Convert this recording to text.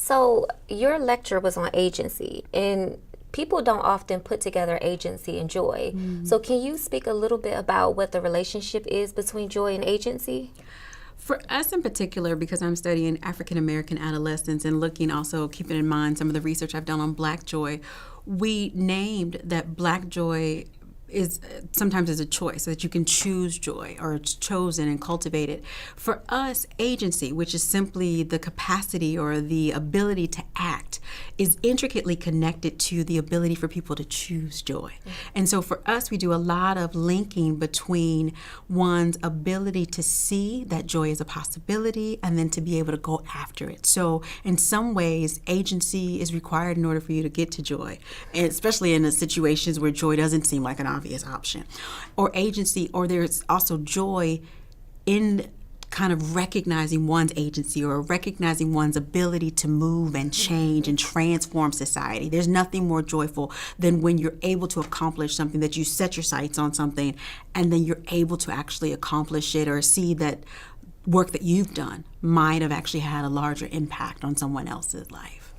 So your lecture was on agency, and people don't often put together agency and joy. So can you speak a little bit about what the relationship is between joy and agency? For us in particular, because I'm studying African American adolescents and looking also, keeping in mind some of the research I've done on Black joy, we named that Black joy is sometimes is a choice, so that you can choose joy or it's chosen and cultivated. For us, agency, which is simply the capacity or the ability to act, is intricately connected to the ability for people to choose joy. And so for us, we do a lot of linking between one's ability to see that joy is a possibility and then to be able to go after it. So in some ways, agency is required in order for you to get to joy, and especially in the situations where joy doesn't seem like an obvious option. Or agency, or there's also joy in kind of recognizing one's agency or recognizing one's ability to move and change and transform society. There's nothing more joyful than when you're able to accomplish something, that you set your sights on something and then you're able to actually accomplish it, or see that work that you've done might have actually had a larger impact on someone else's life.